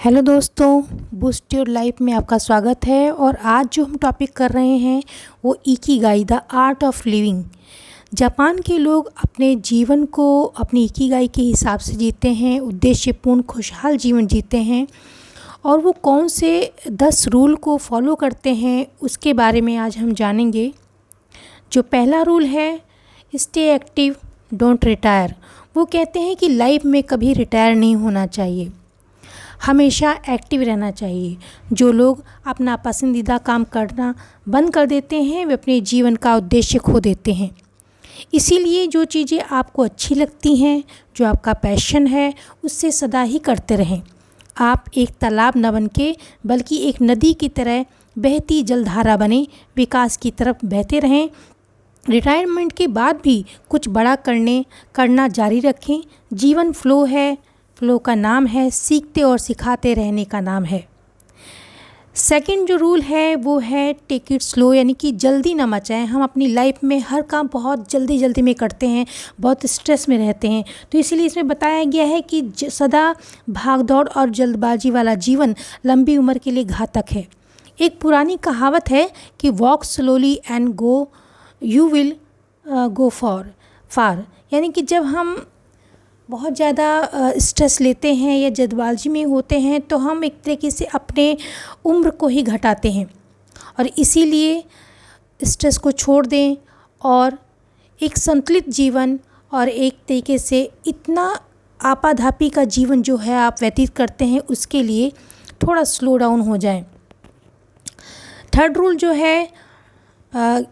Hello दोस्तों, boost your life में आपका स्वागत है। और आज जो हम टॉपिक कर रहे हैं वो Ikigai, the art of living. Japan के लोग अपने जीवन को अपनी इकिगाई के हिसाब से जीते हैं, उद्देश्यपूर्ण खुशहाल जीवन जीते हैं। और वो कौन से 10 रूल को फॉलो करते हैं उसके बारे में आज हम जानेंगे। जो पहला रूल है, स्टे एक्टिव डोंट रिटायर। वो कहते हैं कि लाइफ में कभी रिटायर नहीं होना चाहिए, हमेशा एक्टिव रहना चाहिए। जो लोग अपना पसंदीदा काम करना बंद कर देते हैं वे अपने जीवन का उद्देश्य खो देते हैं। इसीलिए जो चीज़ें आपको अच्छी लगती हैं, जो आपका पैशन है, उससे सदा ही करते रहें। आप एक तालाब न बन के बल्कि एक नदी की तरह बहती जलधारा बने, विकास की तरफ बहते रहें। रिटायरमेंट के बाद भी कुछ बड़ा करना जारी रखें। जीवन फ्लो है, फ्लो का नाम है सीखते और सिखाते रहने का नाम है। सेकंड जो रूल है वो है टेक इट स्लो, यानी कि जल्दी ना मचाएं। हम अपनी लाइफ में हर काम बहुत जल्दी में करते हैं, बहुत स्ट्रेस में रहते हैं। तो इसीलिए इसमें बताया गया है कि सदा भागदौड़ और जल्दबाजी वाला जीवन लंबी उम्र के लिए घातक है। एक पुरानी कहावत है कि walk slowly and go you will go far, यानी कि जब हम बहुत ज़्यादा स्ट्रेस लेते हैं या जल्दबाजी में होते हैं तो हम एक तरीके से अपने उम्र को ही घटाते हैं। और इसीलिए स्ट्रेस को छोड़ दें और एक संतुलित जीवन और एक तरीके से इतना आपाधापी का जीवन जो है आप व्यतीत करते हैं उसके लिए थोड़ा स्लो डाउन हो जाएं। थर्ड रूल जो है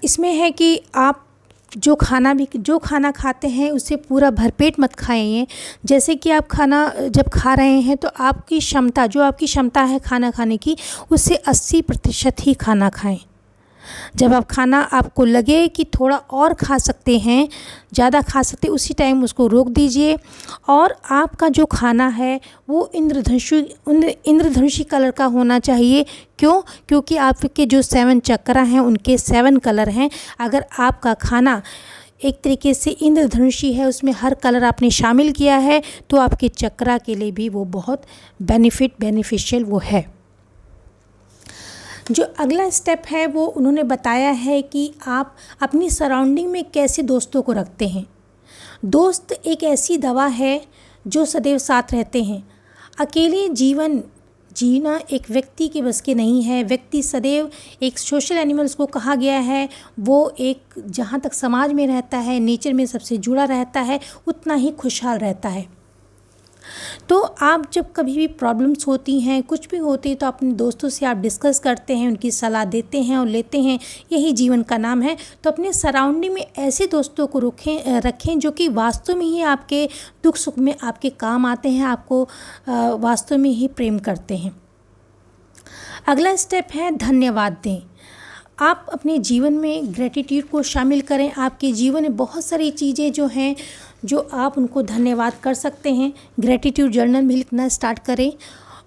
इसमें है कि आप जो खाना खाते हैं उसे पूरा भरपेट मत खाइए। जैसे कि आप खाना जब खा रहे हैं तो आपकी क्षमता है खाना खाने की, उससे 80% ही खाना खाएं। जब आपको लगे कि थोड़ा और खा सकते हैं, ज़्यादा खा सकते हैं, उसी टाइम उसको रोक दीजिए। और आपका जो खाना है वो इंद्रधनुषी कलर का होना चाहिए। क्योंकि आपके जो 7 चक्रा हैं उनके 7 कलर हैं। अगर आपका खाना एक तरीके से इंद्रधनुषी है, उसमें हर कलर आपने शामिल किया है, तो आपके चक्रा के लिए भी वो बहुत बेनिफिशियल वो है। जो अगला स्टेप है वो उन्होंने बताया है कि आप अपनी सराउंडिंग में कैसे दोस्तों को रखते हैं। दोस्त एक ऐसी दवा है जो सदैव साथ रहते हैं। अकेले जीवन जीना एक व्यक्ति के बस के नहीं है। व्यक्ति सदैव एक सोशल एनिमल्स को कहा गया है, वो एक जहाँ तक समाज में रहता है, नेचर में सबसे जुड़ा रहता है, उतना ही खुशहाल रहता है। तो आप जब कभी भी प्रॉब्लम्स होती हैं, कुछ भी होती है, तो अपने दोस्तों से आप डिस्कस करते हैं, उनकी सलाह देते हैं और लेते हैं, यही जीवन का नाम है। तो अपने सराउंडिंग में ऐसे दोस्तों को रखें जो कि वास्तव में ही आपके दुख सुख में आपके काम आते हैं, आपको वास्तव में ही प्रेम करते हैं। अगला स्टेप है धन्यवाद दें। आप अपने जीवन में ग्रेटिट्यूड को शामिल करें। आपके जीवन में बहुत सारी चीज़ें जो हैं जो आप उनको धन्यवाद कर सकते हैं। ग्रेटिट्यूड जर्नल भी लिखना स्टार्ट करें।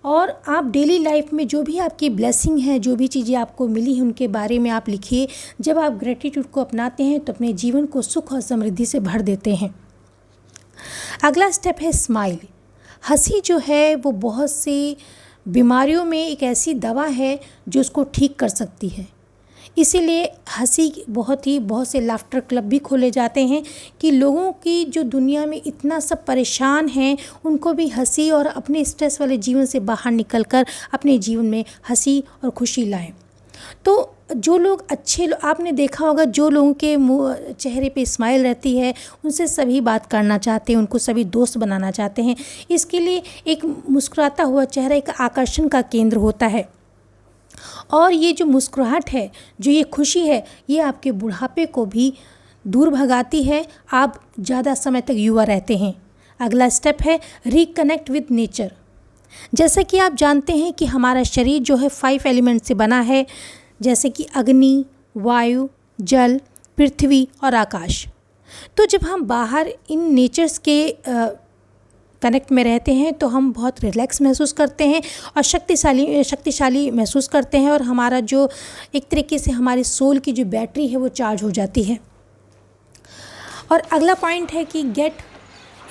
और आप डेली लाइफ में जो भी आपकी ब्लेसिंग है, जो भी चीज़ें आपको मिली हैं उनके बारे में आप लिखिए। जब आप ग्रेटिट्यूड को अपनाते हैं तो अपने जीवन को सुख और समृद्धि से भर देते हैं। अगला स्टेप है स्माइल। हंसी जो है वो बहुत सी बीमारियों में एक ऐसी दवा है जो उसको ठीक कर सकती है। इसीलिए हंसी बहुत से लाफ्टर क्लब भी खोले जाते हैं कि लोगों की जो दुनिया में इतना सब परेशान हैं उनको भी हंसी और अपने स्ट्रेस वाले जीवन से बाहर निकलकर अपने जीवन में हंसी और खुशी लाएं। तो जो लोग आपने देखा होगा, जो लोगों के चेहरे पे स्माइल रहती है उनसे सभी बात करना चाहते हैं, उनको सभी दोस्त बनाना चाहते हैं। इसके लिए एक मुस्कुराता हुआ चेहरा एक आकर्षण का केंद्र होता है। और ये जो मुस्कुराहट है, जो ये खुशी है, ये आपके बुढ़ापे को भी दूर भगाती है। आप ज़्यादा समय तक युवा रहते हैं। अगला स्टेप है रिकनेक्ट विद नेचर। जैसा कि आप जानते हैं कि हमारा शरीर जो है 5 एलिमेंट से बना है, जैसे कि अग्नि, वायु, जल, पृथ्वी और आकाश। तो जब हम बाहर इन नेचर्स के कनेक्ट में रहते हैं तो हम बहुत रिलैक्स महसूस करते हैं और शक्तिशाली महसूस करते हैं। और हमारा जो एक तरीके से हमारे सोल की जो बैटरी है वो चार्ज हो जाती है। और अगला पॉइंट है कि get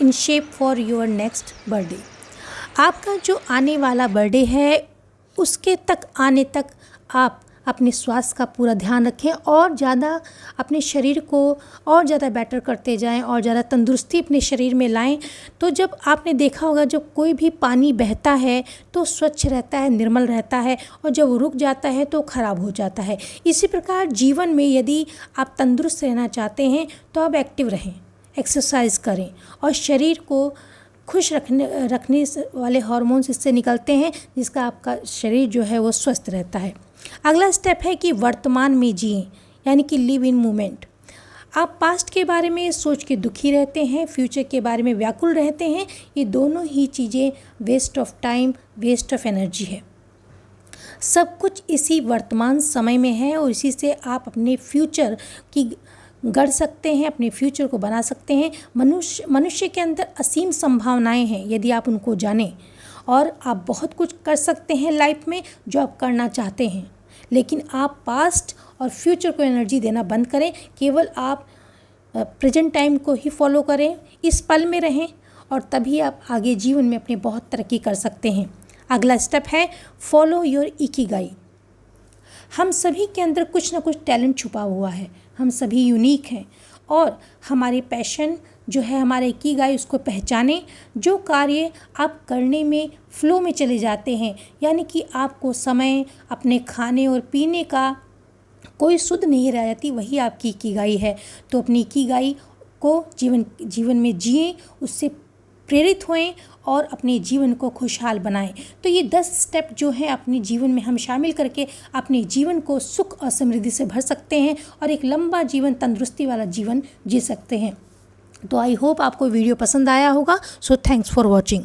in shape for your next birthday. आपका जो आने वाला बर्थडे है उसके तक आने तक आप अपने स्वास्थ्य का पूरा ध्यान रखें और ज़्यादा अपने शरीर को और ज़्यादा बेटर करते जाएं और ज़्यादा तंदुरुस्ती अपने शरीर में लाएं। तो जब आपने देखा होगा जब कोई भी पानी बहता है तो स्वच्छ रहता है, निर्मल रहता है, और जब वो रुक जाता है तो ख़राब हो जाता है। इसी प्रकार जीवन में यदि आप तंदुरुस्त रहना चाहते हैं तो आप एक्टिव रहें, एक्सरसाइज करें और शरीर को खुश रखने वाले हार्मोन्स इससे निकलते हैं, जिसका आपका शरीर जो है वो स्वस्थ रहता है। अगला स्टेप है कि वर्तमान में जिएं, यानी कि लिव इन मोमेंट। आप पास्ट के बारे में सोच के दुखी रहते हैं, फ्यूचर के बारे में व्याकुल रहते हैं। ये दोनों ही चीज़ें waste of time, waste of energy है। सब कुछ इसी वर्तमान समय में है और इसी से आप अपने फ्यूचर की गढ़ सकते हैं, अपने फ्यूचर को बना सकते हैं। मनुष्य के अंदर असीम संभावनाएं हैं यदि आप उनको जानें, और आप बहुत कुछ कर सकते हैं लाइफ में जो आप करना चाहते हैं। लेकिन आप पास्ट और फ्यूचर को एनर्जी देना बंद करें, केवल आप प्रेजेंट टाइम को ही फॉलो करें, इस पल में रहें, और तभी आप आगे जीवन में अपनी बहुत तरक्की कर सकते हैं। अगला स्टेप है फॉलो योर इकिगाई। हम सभी के अंदर कुछ ना कुछ टैलेंट छुपा हुआ है, हम सभी यूनिक हैं, और हमारे पैशन जो है, हमारे इकिगाई, उसको पहचानें। जो कार्य आप करने में फ्लो में चले जाते हैं, यानी कि आपको समय अपने खाने और पीने का कोई सुध नहीं रह जाती, वही आपकी इकिगाई है। तो अपनी इकिगाई को जीवन में जिएं, उससे प्रेरित होएं और अपने जीवन को खुशहाल बनाएं। तो ये 10 स्टेप जो हैं अपने जीवन में हम शामिल करके अपने जीवन को सुख और समृद्धि से भर सकते हैं और एक लंबा जीवन, तंदुरुस्ती वाला जीवन जी सकते हैं। तो आई होप आपको वीडियो पसंद आया होगा। So thanks for watching.